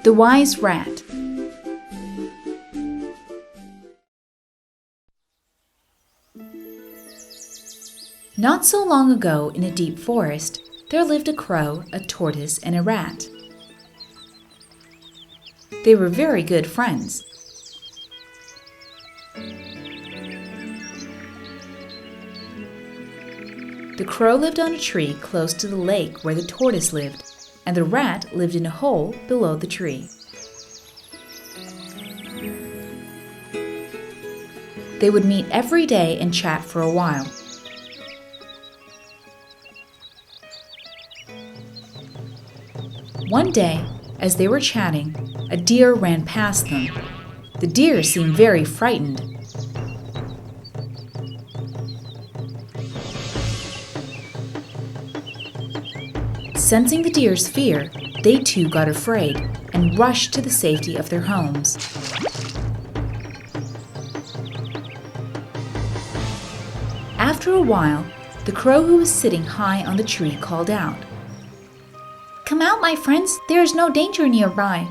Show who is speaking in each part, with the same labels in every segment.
Speaker 1: The Wise Rat. Not so long ago, in a deep forest, there lived a crow, a tortoise, and a rat. They were very good friends. The crow lived on a tree close to the lake where the tortoise lived, and the rat lived in a hole below the tree. They would meet every day and chat for a while. One day, as they were chatting, a deer ran past them. The deer seemed very frightened. Sensing the deer's fear, they too got afraid and rushed to the safety of their homes. After a while, the crow who was sitting high on the tree called out, "Come out, my friends, there is no danger nearby."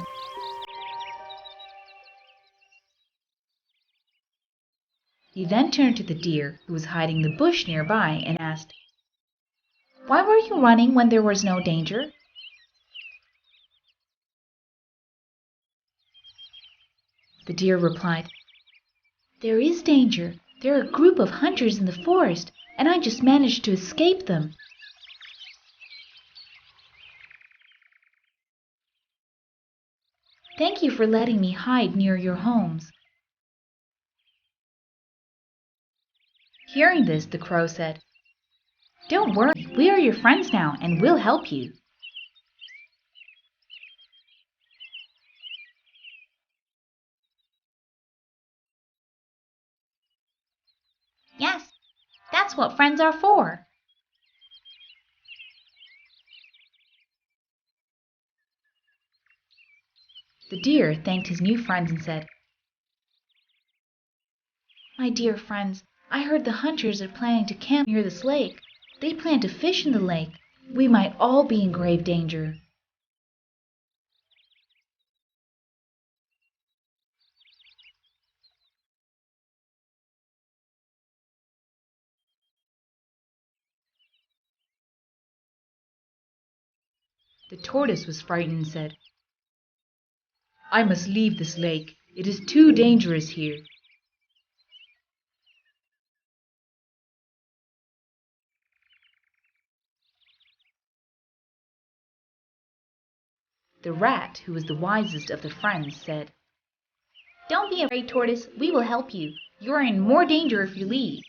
Speaker 1: He then turned to the deer, who was hiding in the bush nearby, and asked, "Why were you running when there was no danger?" The deer replied, "There is danger. There are a group of hunters in the forest, and I just managed to escape them." "Thank you for letting me hide near your homes." Hearing this, the crow said, "Don't worry, we are your friends now, and we'll help you." "Yes, that's what friends are for." The deer thanked his new friends and said, "My dear friends, I heard the hunters are planning to camp near this lake. They plan to fish in the lake. We might all be in grave danger." The tortoise was frightened and said, "I must leave this lake. It is too dangerous here." The rat, who was the wisest of the friends, said, "Don't be afraid, tortoise. We will help you. You are in more danger if you leave."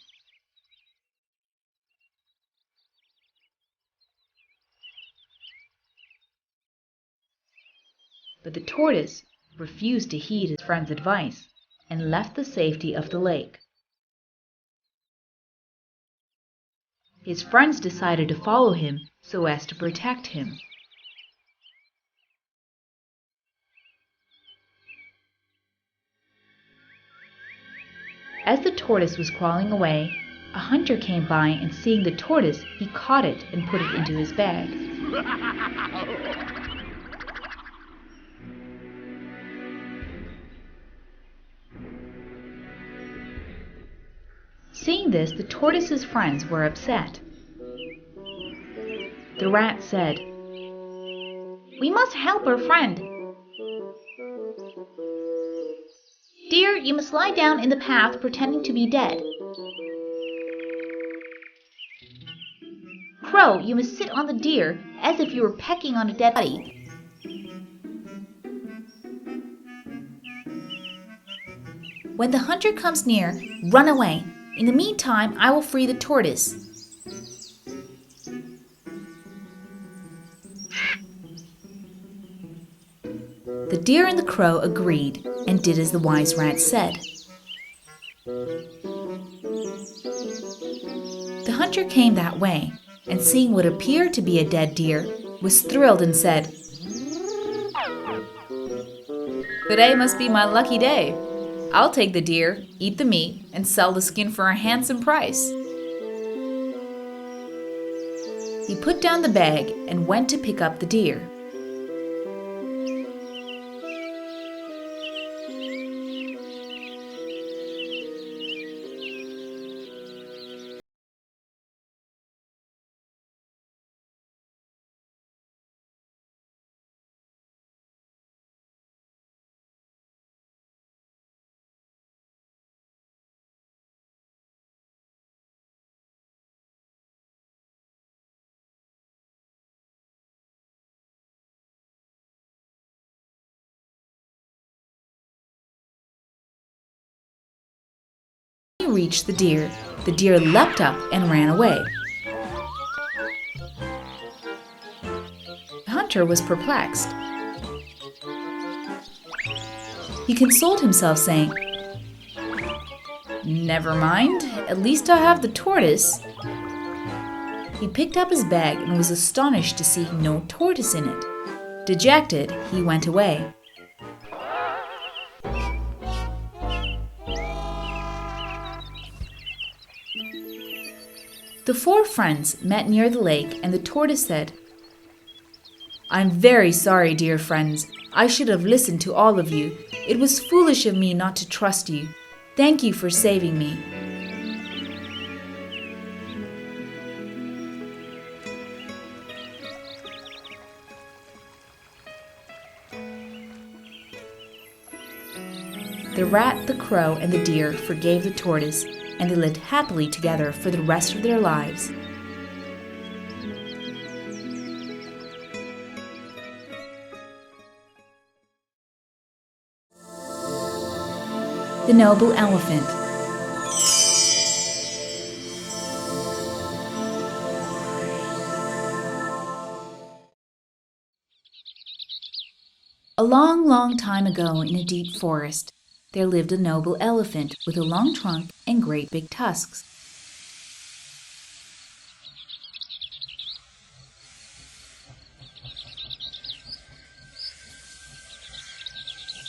Speaker 1: But the tortoise refused to heed his friend's advice and left the safety of the lake. His friends decided to follow him so as to protect him. As the tortoise was crawling away, a hunter came by, and seeing the tortoise, he caught it and put it into his bag. Seeing this, the tortoise's friends were upset. The rat said, "We must help our friend. Deer, you must lie down in the path pretending to be dead. Crow, you must sit on the deer as if you were pecking on a dead body. When the hunter comes near, run away. In the meantime, I will free the tortoise." The deer and the crow agreed and did as the wise rat said. The hunter came that way, and seeing what appeared to be a dead deer, was thrilled and said, "Today must be my lucky day. I'll take the deer, eat the meat, and sell the skin for a handsome price." He put down the bag and went to pick up the deer. reached the deer leapt up and ran away. The hunter was perplexed. He consoled himself, saying, "Never mind, at least I have the tortoise." He picked up his bag and was astonished to see no tortoise in it. Dejected, he went away. The four friends met near the lake, and the tortoise said, "I'm very sorry, dear friends. I should have listened to all of you. It was foolish of me not to trust you. Thank you for saving me." The rat, the crow, and the deer forgave the tortoise, and they lived happily together for the rest of their lives. The Noble Elephant. A long, long time ago, in a deep forest, there lived a noble elephant with a long trunk and great big tusks.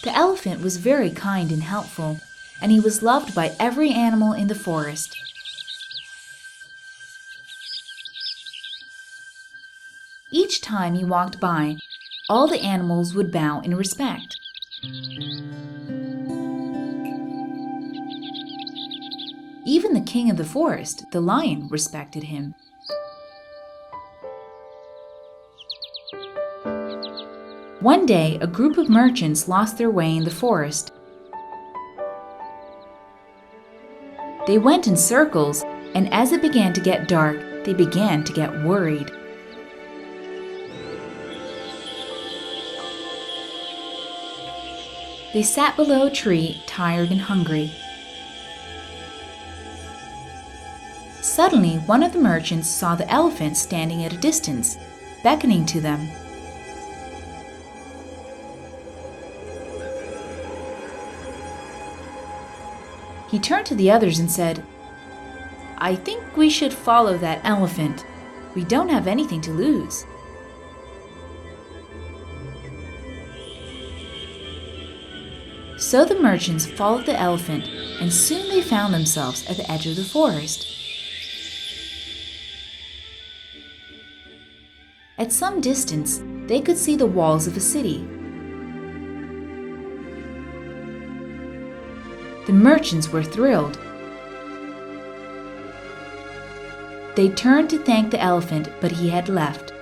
Speaker 1: The elephant was very kind and helpful, and he was loved by every animal in the forest. Each time he walked by, all the animals would bow in respect. Even the king of the forest, the lion, respected him. One day, a group of merchants lost their way in the forest. They went in circles, and as it began to get dark, they began to get worried. They sat below a tree, tired and hungry. Suddenly, one of the merchants saw the elephant standing at a distance, beckoning to them. He turned to the others and said, "I think we should follow that elephant. We don't have anything to lose." So the merchants followed the elephant, and soon they found themselves at the edge of the forest. At some distance, they could see the walls of a city. The merchants were thrilled. They turned to thank the elephant, but he had left.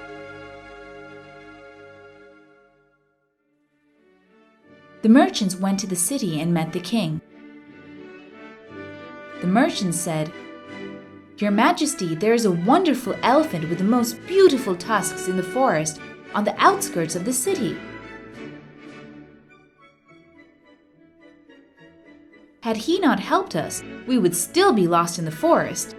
Speaker 1: The merchants went to the city and met the king. The merchants said, "Your Majesty, there is a wonderful elephant with the most beautiful tusks in the forest on the outskirts of the city." Had he not helped us, we would still be lost in the forest.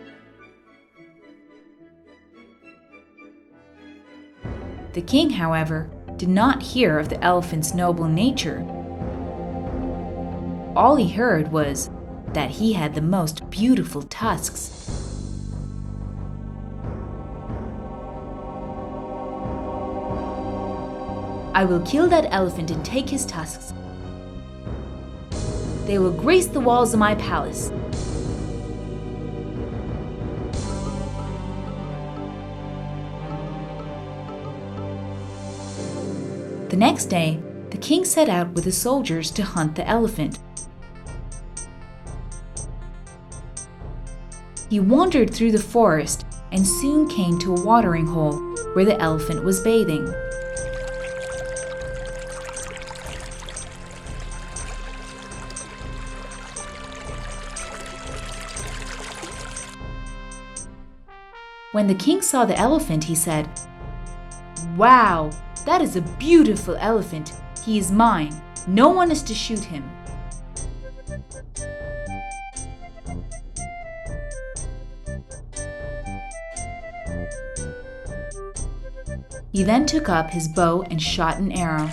Speaker 1: The king, however, did not hear of the elephant's noble nature. All he heard was that he had the most beautiful tusks. "I will kill that elephant and take his tusks. They will grace the walls of my palace." The next day, the king set out with his soldiers to hunt the elephant. He wandered through the forest and soon came to a watering hole where the elephant was bathing. When the king saw the elephant, he said, "Wow, that is a beautiful elephant. He is mine. No one is to shoot him." He then took up his bow and shot an arrow.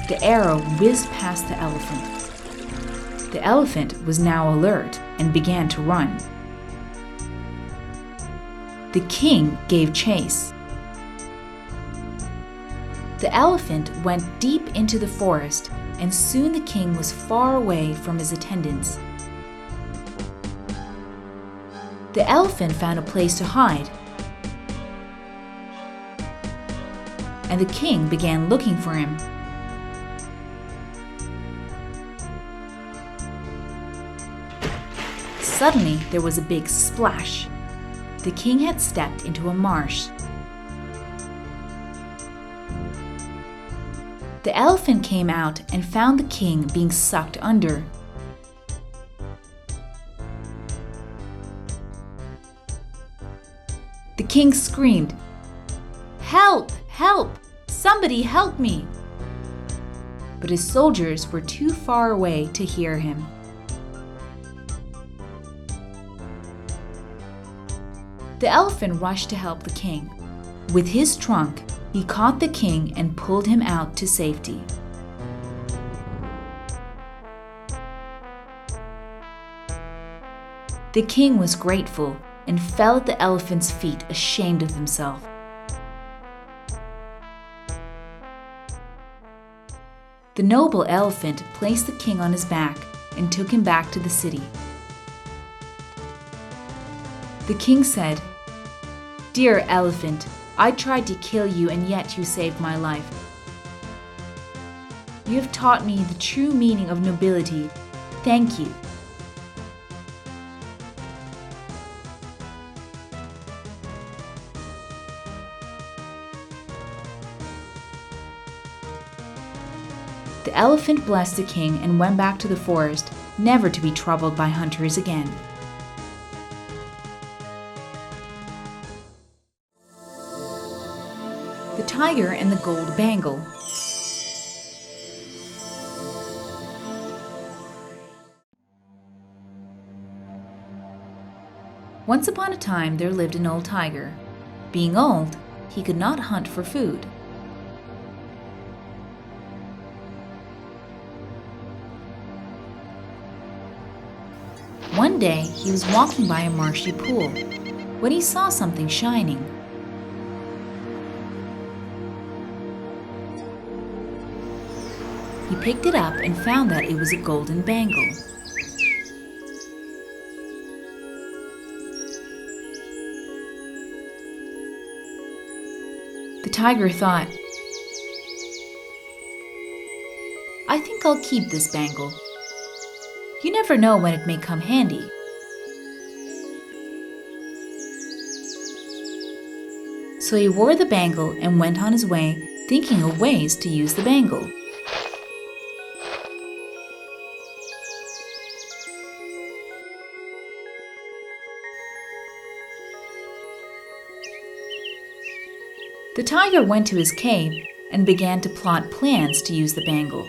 Speaker 1: The arrow whizzed past the elephant. The elephant was now alert and began to run. The king gave chase. The elephant went deep into the forest, and soon the king was far away from his attendants. The elephant found a place to hide, and the king began looking for him. Suddenly, there was a big splash. The king had stepped into a marsh. The elephant came out and found the king being sucked under. The king screamed, "Help! Help! Somebody help me!" But his soldiers were too far away to hear him. The elephant rushed to help the king. With his trunk, he caught the king and pulled him out to safety. The king was grateful and fell at the elephant's feet, ashamed of himself. The noble elephant placed the king on his back and took him back to the city. The king said, "Dear elephant, I tried to kill you and yet you saved my life. You have taught me the true meaning of nobility. Thank you." The elephant blessed the king and went back to the forest, never to be troubled by hunters again. The Tiger and the Gold Bangle. Once upon a time there lived an old tiger. Being old, he could not hunt for food. One day, he was walking by a marshy pool when he saw something shining. He picked it up and found that it was a golden bangle. The tiger thought, "I think I'll keep this bangle. You never know when it may come handy." So he wore the bangle and went on his way, thinking of ways to use the bangle. The tiger went to his cave and began to plot plans to use the bangle.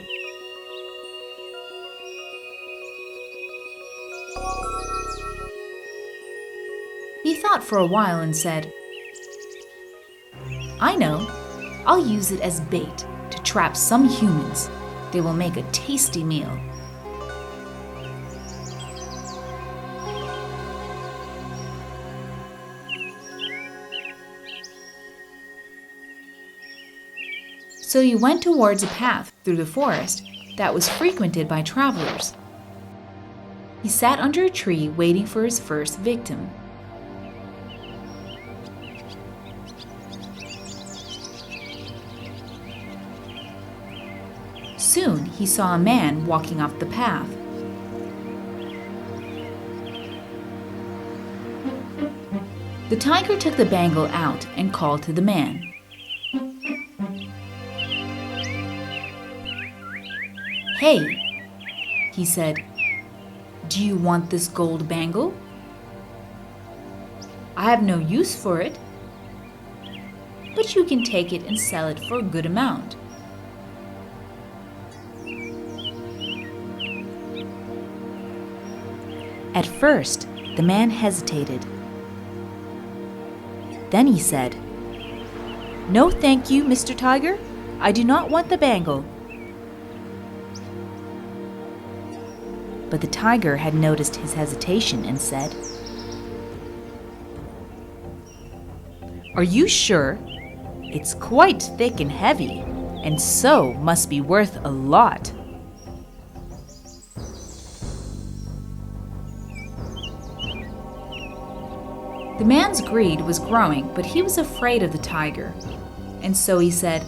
Speaker 1: He thought for a while and said, "I know, I'll use it as bait to trap some humans. They will make a tasty meal." So he went towards a path through the forest that was frequented by travelers. He sat under a tree waiting for his first victim. Soon he saw a man walking up the path. The tiger took the bangle out and called to the man. "Hey," he said, "do you want this gold bangle? I have no use for it, but you can take it and sell it for a good amount." At first, the man hesitated. Then he said, "No, thank you, Mr. Tiger. I do not want the bangle." But the tiger had noticed his hesitation and said, "Are you sure? It's quite thick and heavy, and so must be worth a lot." The man's greed was growing, but he was afraid of the tiger, and so he said,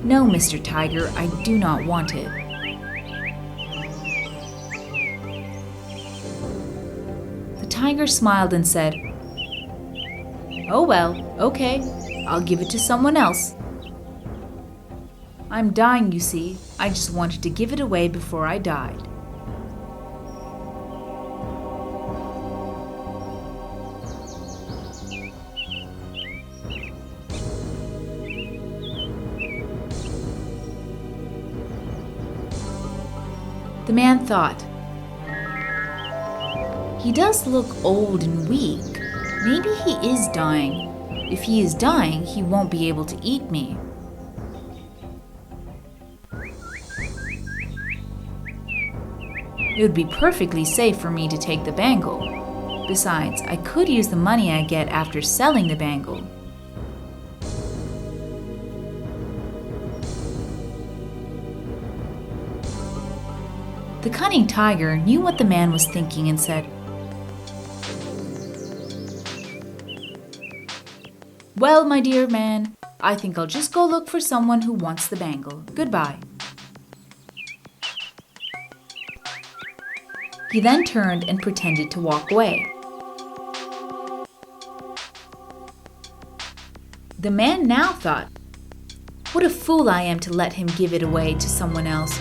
Speaker 1: "No, Mr. Tiger, I do not want it." The tiger smiled and said, "Oh well, okay, I'll give it to someone else. I'm dying, you see. I just wanted to give it away before I died." The man thought, "He does look old and weak. Maybe he is dying. If he is dying, he won't be able to eat me." It would be perfectly safe for me to take the bangle. Besides, I could use the money I get after selling the bangle. The cunning tiger knew what the man was thinking and said, "Well, my dear man, I think I'll just go look for someone who wants the bangle. Goodbye." He then turned and pretended to walk away. The man now thought, "What a fool I am to let him give it away to someone else.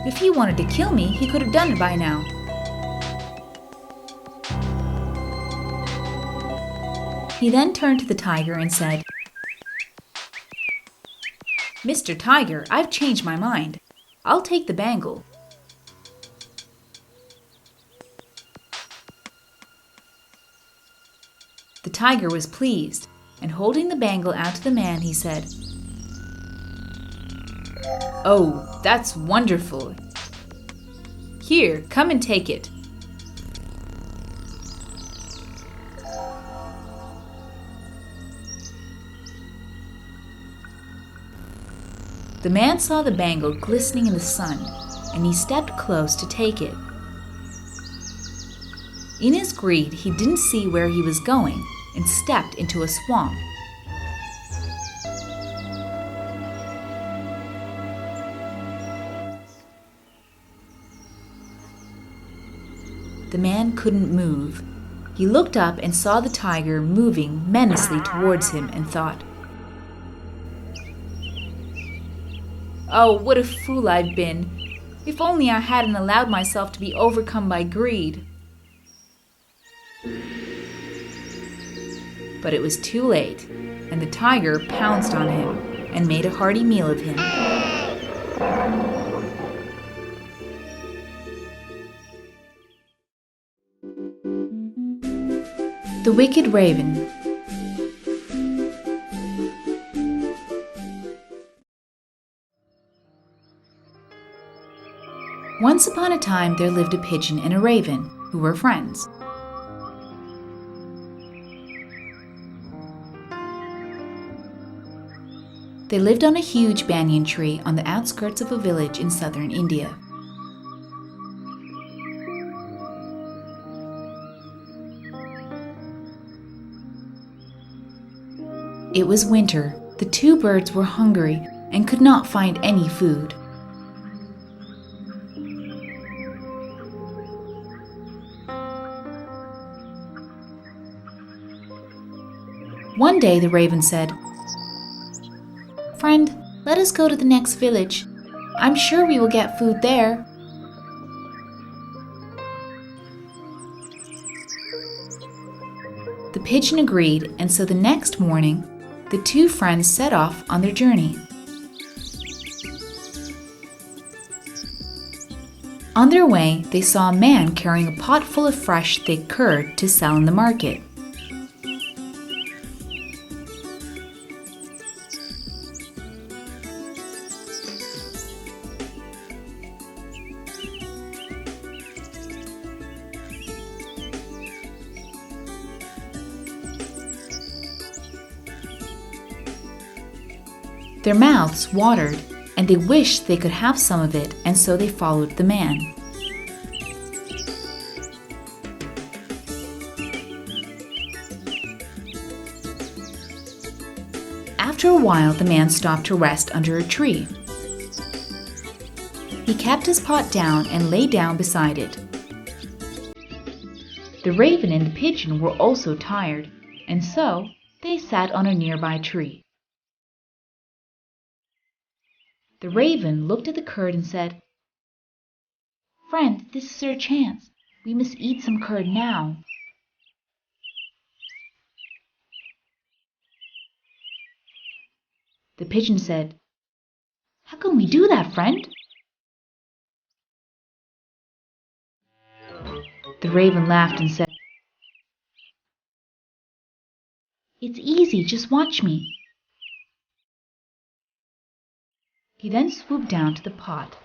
Speaker 1: If he wanted to kill me, he could have done it by now." He then turned to the tiger and said, "Mr. Tiger, I've changed my mind. I'll take the bangle." The tiger was pleased, and holding the bangle out to the man, he said, "Oh, that's wonderful. Here, come and take it." The man saw the bangle glistening in the sun, and he stepped close to take it. In his greed, he didn't see where he was going and stepped into a swamp. The man couldn't move. He looked up and saw the tiger moving menacingly towards him and thought, "Oh, what a fool I've been! If only I hadn't allowed myself to be overcome by greed." But it was too late, and the tiger pounced on him and made a hearty meal of him. The Wicked Raven. Once upon a time there lived a pigeon and a raven who were friends. They lived on a huge banyan tree on the outskirts of a village in southern India. It was winter. The two birds were hungry and could not find any food. One day the raven said, "Friend, let us go to the next village. I'm sure we will get food there." The pigeon agreed, and so the next morning, the two friends set off on their journey. On their way, they saw a man carrying a pot full of fresh, thick curd to sell in the market. Their mouths watered, and they wished they could have some of it, and so they followed the man. After a while, the man stopped to rest under a tree. He kept his pot down and lay down beside it. The raven and the pigeon were also tired, and so they sat on a nearby tree. The raven looked at the curd and said, "Friend, this is our chance. We must eat some curd now." The pigeon said, "How can we do that, friend?" The raven laughed and said, "It's easy, just watch me." He then swooped down to the pot,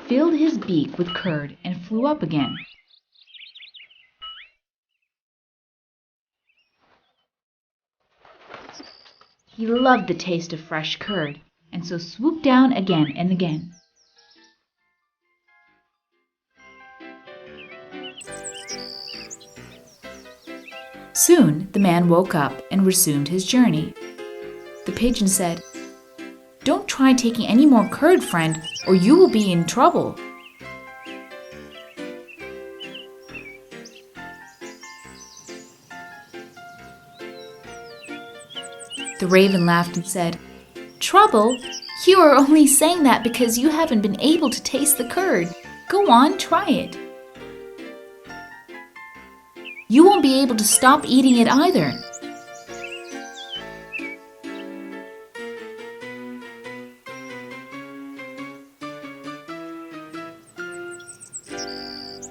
Speaker 1: filled his beak with curd, and flew up again. He loved the taste of fresh curd, and so swooped down again and again. Soon the man woke up and resumed his journey. The pigeon said, "Don't try taking any more curd, friend, or you will be in trouble." The raven laughed and said, "Trouble? You are only saying that because you haven't been able to taste the curd. Go on, try it. You won't be able to stop eating it either."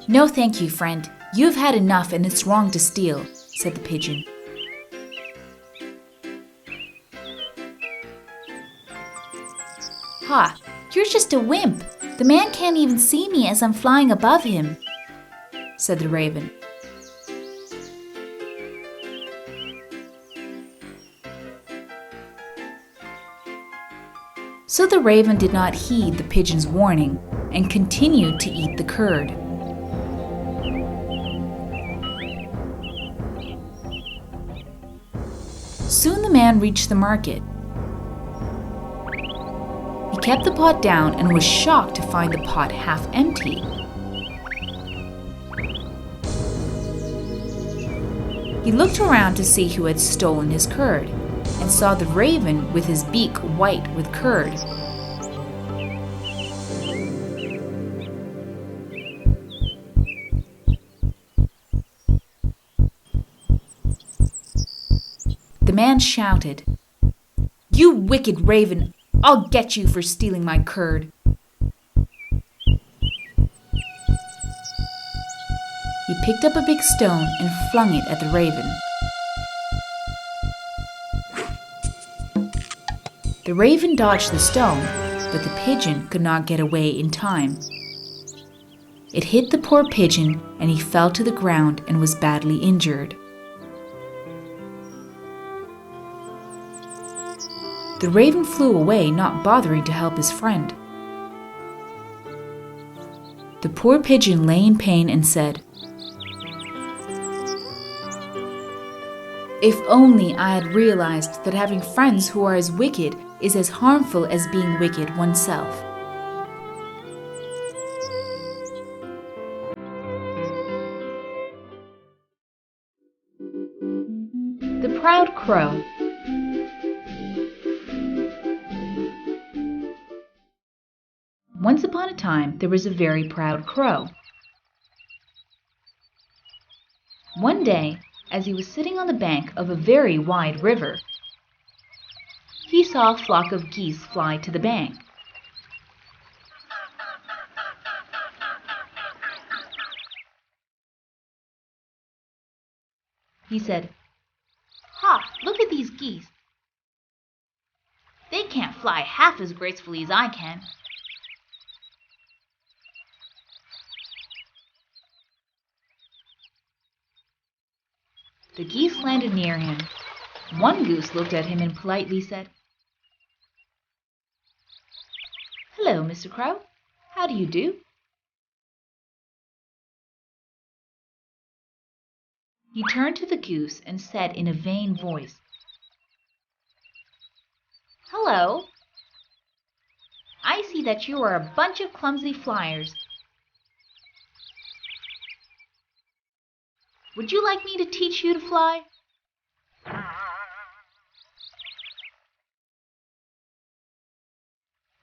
Speaker 1: "No, thank you, friend. You have had enough and it's wrong to steal," said the pigeon. "Ha! You're just a wimp. The man can't even see me as I'm flying above him," said the raven. So the raven did not heed the pigeon's warning and continued to eat the curd. Soon the man reached the market. He kept the pot down and was shocked to find the pot half empty. He looked around to see who had stolen his curd, and saw the raven with his beak white with curd. The man shouted, "You wicked raven! I'll get you for stealing my curd." He picked up a big stone and flung it at the raven. The raven dodged the stone, but the pigeon could not get away in time. It hit the poor pigeon, and he fell to the ground and was badly injured. The raven flew away, not bothering to help his friend. The poor pigeon lay in pain and said, "If only I had realized that having friends who are as wicked is as harmful as being wicked oneself." The Proud Crow. Once upon a time, there was a very proud crow. One day, as he was sitting on the bank of a very wide river, he saw a flock of geese fly to the bank. He said, "Ha! Look at these geese. They can't fly half as gracefully as I can." The geese landed near him. One goose looked at him and politely said, "Hello, Mr. Crow. How do you do?" He turned to the goose and said in a vain voice, "Hello. I see that you are a bunch of clumsy flyers. Would you like me to teach you to fly?"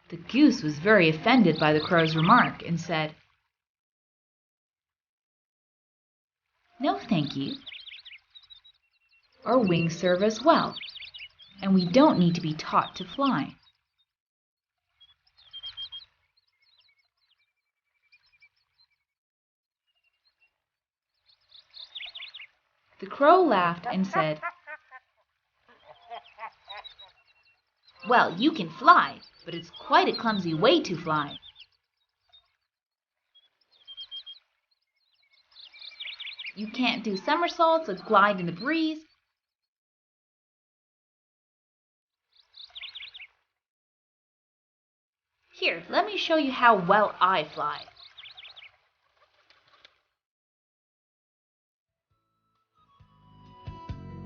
Speaker 1: The goose was very offended by the crow's remark and said, "No, thank you. Our wings serve us well, and we don't need to be taught to fly." The crow laughed and said, "Well, you can fly, but it's quite a clumsy way to fly. You can't do somersaults or glide in the breeze. Here, let me show you how well I fly."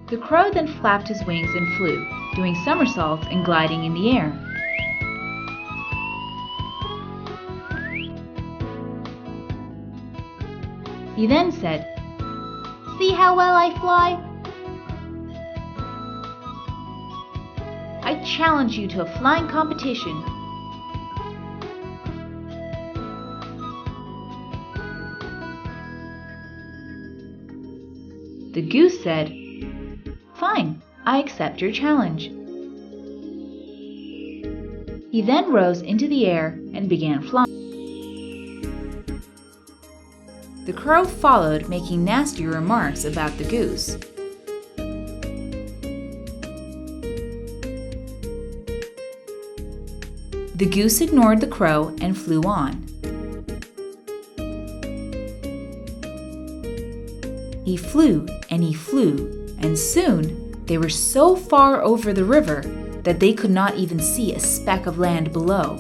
Speaker 1: The crow then flapped his wings and flew, doing somersaults and gliding in the air. He then said, "See how well I fly? I challenge you to a flying competition." The goose said, "Fine, I accept your challenge." He then rose into the air and began flying. The crow followed, making nasty remarks about the goose. The goose ignored the crow and flew on. He flew, and soon they were so far over the river that they could not even see a speck of land below.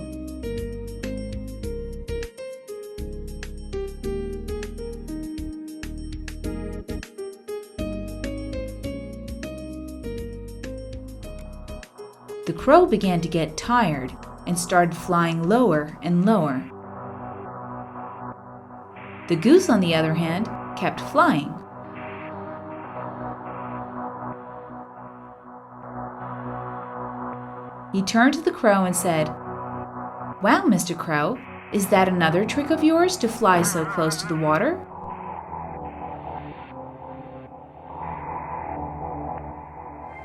Speaker 1: The crow began to get tired and started flying lower and lower. The goose, on the other hand, kept flying. He turned to the crow and said, "Wow, Mr. Crow, is that another trick of yours to fly so close to the water?"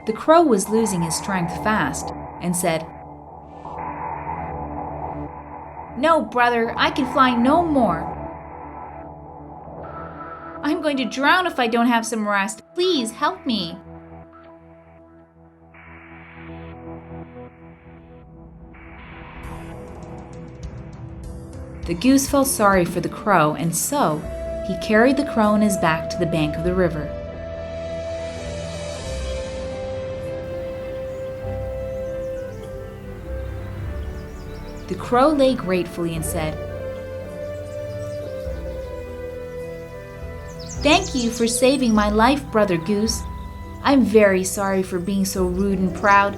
Speaker 1: The crow was losing his strength fast and said, "No, brother, I can fly no more. I'm going to drown if I don't have some rest. Please help me." The goose felt sorry for the crow, and so he carried the crow on his back to the bank of the river. The crow lay gratefully and said, "Thank you for saving my life, Brother Goose. I'm very sorry for being so rude and proud."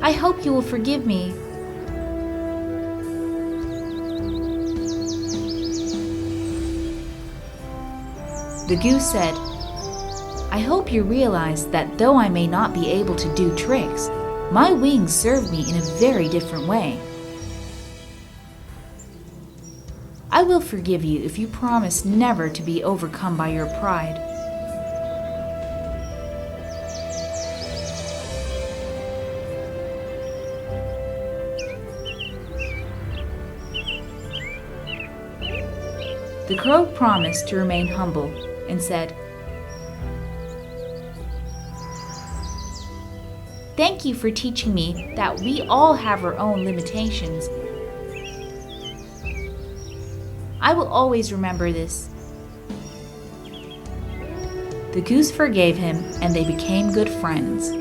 Speaker 1: "I hope you will forgive me." The goose said, "I hope you realize that though I may not be able to do tricks, my wings serve me in a very different way. I will forgive you if you promise never to be overcome by your pride." The crow promised to remain humble and said, "Thank you for teaching me that we all have our own limitations. I will always remember this." The goose forgave him, and they became good friends.